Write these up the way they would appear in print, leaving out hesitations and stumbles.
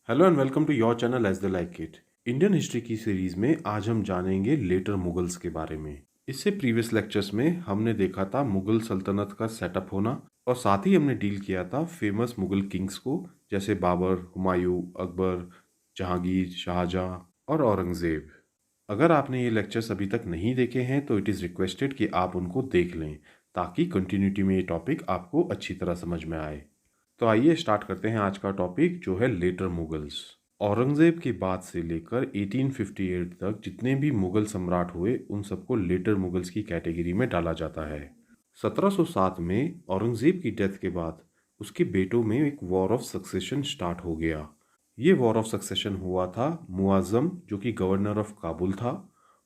Hello and welcome to your channel as the like it. Indian history की series में आज हम जानेंगे लेटर मुगल्स के बारे में। इससे प्रीवियस लेक्चर्स में हमने देखा था मुगल सल्तनत का सेटअप होना और साथ ही हमने डील किया था फेमस मुगल किंग्स को, जैसे बाबर, हुमायूं, अकबर, जहांगीर, शाहजहां और औरंगजेब। अगर आपने ये लेक्चर्स अभी तक नहीं देखे हैं तो इट इज़ रिक्वेस्टेड कि आप उनको देख लें ताकि कंटिन्यूटी में ये टॉपिक आपको अच्छी तरह समझ में आए। तो आइए स्टार्ट करते हैं आज का टॉपिक, जो है लेटर मुगल्स। औरंगजेब के बाद से लेकर 1858 तक जितने भी मुगल सम्राट हुए उन सबको लेटर मुगल्स की कैटेगरी में डाला जाता है। 1707 में औरंगजेब की डेथ के बाद उसके बेटों में एक वॉर ऑफ सक्सेशन स्टार्ट हो गया। ये वॉर ऑफ सक्सेशन हुआ था मुआज़्ज़म, जो कि गवर्नर ऑफ काबुल था,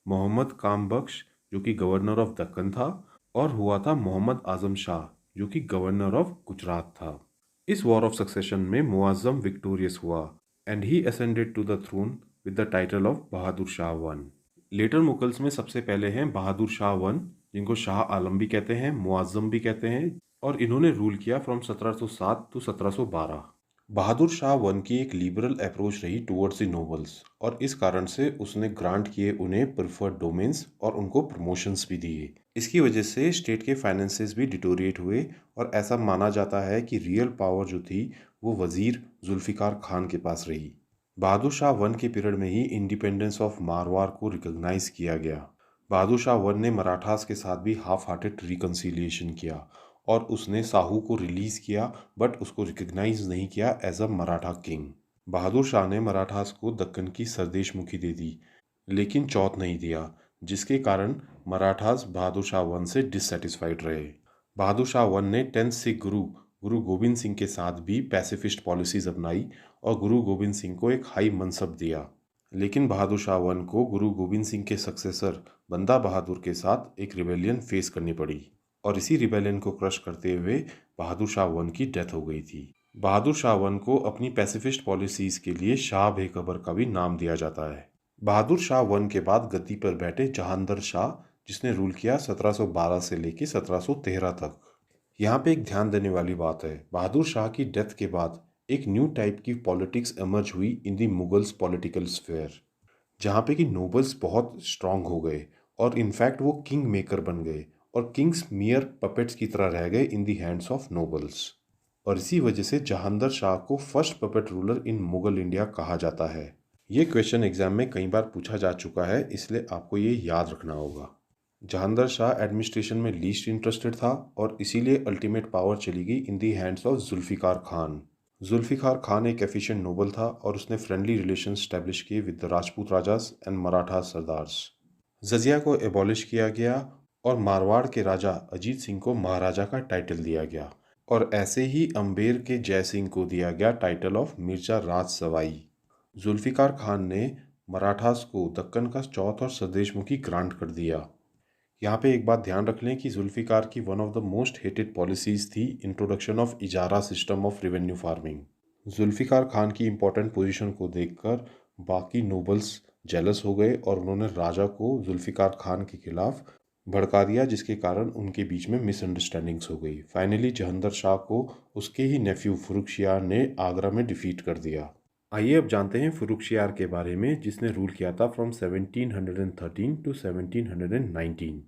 मोहम्मद काम बख्श, जो कि गवर्नर ऑफ दक्कन था, और हुआ था मोहम्मद आजम शाह, जो कि गवर्नर ऑफ गुजरात था। इस वॉर ऑफ सक्सेशन में मुआज़्ज़म विक्टोरियस हुआ and he ascended to the throne with the title of Bahadur Shah one. Later Mughals में सबसे पहले हैं बहादुर शाह वन, जिनको शाह आलम भी कहते हैं, मुआज़्ज़म भी कहते हैं, और इन्होंने रूल किया from 1707 to 1712। Bahadur Shah one की एक लिबरल अप्रोच रही टुवर्ड्स द नोबल्स, और इस कारण से उसने ग्रांट किए उन्हें प्रिफर्ड डोमेन्स और उनको प्रमोशंस भी दिए। इसकी वजह से स्टेट के फाइनेंसेस भी डिटोरिएट हुए और ऐसा माना जाता है कि रियल पावर जो थी वो वज़ीर जुल्फ़िकार खान के पास रही। बहादुर शाह वन के पीरियड में ही इंडिपेंडेंस ऑफ मारवाड़ को रिकॉग्नाइज किया गया। बहादुर शाह वन ने मराठास के साथ भी हाफ हार्टेड रिकन्सिलिएशन किया और उसने साहू को रिलीज किया, बट उसको रिकग्नाइज नहीं किया as a Maratha king. Bahadur Shah ने मराठास को दक्कन की सरदेशमुखी दे दी, लेकिन चौथ नहीं दिया, जिसके कारण मराठास बहादुर शाह वन से डिससेटिस्फाइड रहे। बहादुर शाह वन ने 10th सिख गुरु गुरु गोबिंद सिंह के साथ भी पैसिफिस्ट पॉलिसीज अपनाई और गुरु गोबिंद सिंह को एक हाई मनसब दिया। लेकिन बहादुर शाह वन को गुरु गोबिंद सिंह के सक्सेसर बंदा बहादुर के साथ एक रिबेलियन फेस करनी पड़ी और इसी रिबेलियन को क्रश करते हुए बहादुर शाह वन की डेथ हो गई थी। बहादुर शाह वन को अपनी पैसिफिस्ट पॉलिसीज के लिए शाह बेखबर का भी नाम दिया जाता है। बहादुर शाह वन के बाद गद्दी पर बैठे जहांदर शाह, जिसने रूल किया 1712 से लेकर 1713 तक। यहाँ पे एक ध्यान देने वाली बात है, बहादुर शाह की डेथ के बाद एक न्यू टाइप की पॉलिटिक्स एमर्ज हुई इन दी मुगल्स पॉलिटिकल स्फेयर, जहाँ पे कि नोबल्स बहुत स्ट्रांग हो गए और इनफैक्ट वो किंग मेकर बन गए और किंग्स मियर पपेट्स की तरह रह गए इन दी हैंड्स ऑफ नोबल्स। और इसी वजह से जहांदर शाह को first puppet ruler in Mughal India कहा जाता है। ये क्वेश्चन एग्जाम में कई बार पूछा जा चुका है, इसलिए आपको ये याद रखना होगा। जहांदर शाह एडमिनिस्ट्रेशन में लीस्ट इंटरेस्टेड था और इसीलिए अल्टीमेट पावर चली गई in the hands of Zulfikar Khan. Zulfikar Khan एक एफिशिएंट नोबल था और उसने फ्रेंडली रिलेशन स्टैब्लिश किए with the Rajput rajas and Maratha sardars. जजिया को एबॉलिश किया गया और मारवाड़ के राजा अजीत सिंह को महाराजा का टाइटल दिया गया, और ऐसे ही अम्बेर के जय सिंह को दिया गया टाइटल ऑफ मिर्जा राज सवाई। जुल्फ़िकार खान ने मराठास को दक्कन का चौथ और सरदेशमुखी ग्रांट कर दिया। यहाँ पे एक बात ध्यान रख लें कि जुल्फ़िकार की one of the most hated policies थी इंट्रोडक्शन ऑफ इजारा system of revenue farming. Zulfikar Khan की इंपॉर्टेंट पोजीशन को देखकर बाकी नोबल्स जेलस हो गए और उन्होंने राजा को जुल्फ़िकार खान के खिलाफ भड़का दिया, जिसके कारण उनके बीच में मिसअंडरस्टैंडिंग्स हो गई। फाइनली जहांदर शाह को उसके ही नेफ्यू फर्रुखशियार ने आगरा में डिफीट कर दिया। आइए अब जानते हैं फर्रुखशियार के बारे में, जिसने रूल किया था फ्रॉम 1713 टू 1719।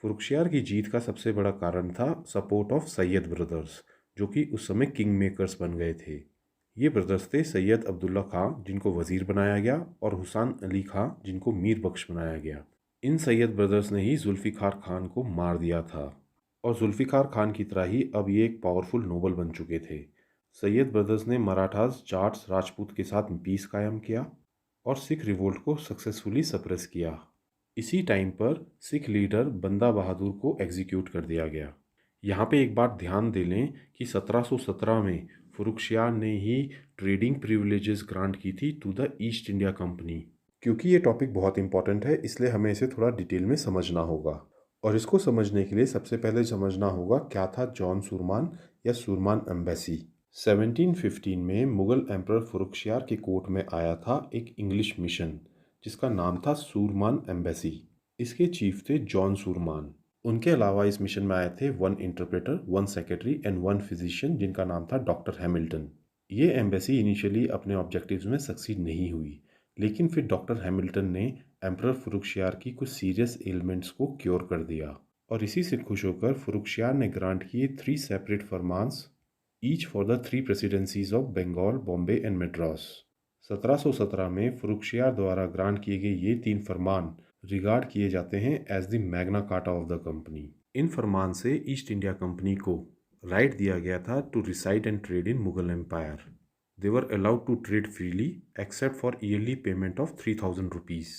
फर्रुखशियार की जीत का सबसे बड़ा कारण था सपोर्ट ऑफ सैयद ब्रदर्स, जो कि उस समय किंग मेकर्स बन गए थे। ये ब्रदर्स थे सैयद अब्दुल्ला खां, जिनको वज़ीर बनाया गया, और हुसैन अली खां, जिनको मीर बख्श बनाया गया। इन सैयद ब्रदर्स ने ही जुल्फ़िकार खान को मार दिया था और जुल्फ़िकार खान की तरह ही अब ये एक पावरफुल नोबल बन चुके थे। सैयद ब्रदर्स ने मराठास, जाट्स, राजपूत के साथ पीस कायम किया और सिख रिवोल्ट को सक्सेसफुली सप्रेस किया। इसी टाइम पर सिख लीडर बंदा बहादुर को एग्जीक्यूट कर दिया गया। यहाँ पे एक बात ध्यान दे लें कि 1717 में फर्रुखशियार ने ही ट्रेडिंग प्रिविलेजेस ग्रांट की थी to the East India company. क्योंकि ये टॉपिक बहुत इंपॉर्टेंट है, इसलिए हमें इसे थोड़ा डिटेल में समझना होगा, और इसको समझने के लिए सबसे पहले समझना होगा क्या था जॉन सुरमान या सुरमान एम्बेसी। 1715 में मुगल एम्परर फर्रुखशियार के कोर्ट में आया था एक इंग्लिश मिशन, जिसका नाम था सुरमान एम्बेसी। इसके चीफ थे जॉन सुरमान। उनके अलावा इस मिशन में आए थे 1 इंटरप्रेटर, 1 सेक्रेटरी एंड 1 फिजिशियन, जिनका नाम था डॉक्टर हैमिल्टन। ये एम्बेसी इनिशियली अपने ऑब्जेक्टिव्स में सक्सीड नहीं हुई, लेकिन फिर डॉक्टर हैमिल्टन ने एम्परर फरुखशियार की कुछ सीरियस एलिमेंट्स को क्योर कर दिया और इसी से खुश होकर फरुखशियार ने ग्रांट किए 3 सेपरेट फरमान्स, each for the 3 presidencies of Bengal, Bombay and Madras. 1717 में फरुखशियार द्वारा ग्रांट किए गए ये 3 फरमान रिगार्ड किए जाते हैं as the Magna Carta of the company. इन फरमान से ईस्ट इंडिया कंपनी को राइट दिया गया था to reside and trade in Mughal empire. They were allowed to trade freely except for yearly payment of 3000 rupees.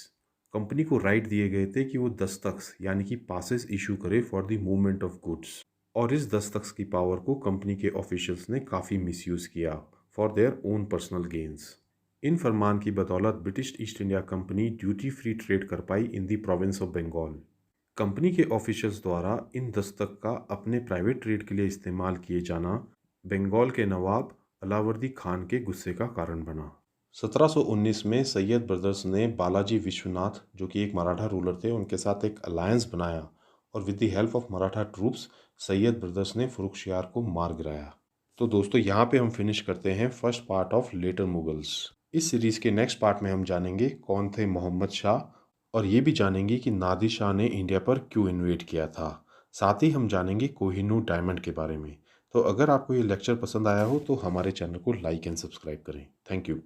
Company को राइट दिए गए थे कि वो दस्तख्त यानी कि पासेस इशू करे for the movement of goods, और इस दस्तख्त की पावर को कंपनी के ऑफिशियल्स ने काफ़ी मिसयूज़ किया for their own personal gains. इन फरमान की बदौलत British East India Company duty free trade कर पाई in the province of Bengal. Company के ऑफिशियल्स द्वारा इन दस्तक का अपने प्राइवेट ट्रेड के लिए इस्तेमाल किए जाना बंगाल के नवाब अलावर्दी खान के गुस्से का कारण बना। 1719 में सैयद ब्रदर्स ने बालाजी विश्वनाथ, जो कि एक मराठा रूलर थे, उनके साथ एक अलायंस बनाया और with the help of Maratha troops Syed brothers ने फरुखशियार को मार गिराया। तो दोस्तों, यहाँ पे हम फिनिश करते हैं first part of later Mughals. इस सीरीज़ के नेक्स्ट पार्ट में हम जानेंगे कौन थे मोहम्मद शाह, और ये भी जानेंगे कि नादिर शाह ने इंडिया पर क्यों इन्वेड किया था। साथ ही हम जानेंगे कोहिनूर डायमंड के बारे में। तो अगर आपको ये लेक्चर पसंद आया हो तो हमारे चैनल को लाइक एंड सब्सक्राइब करें। Thank you.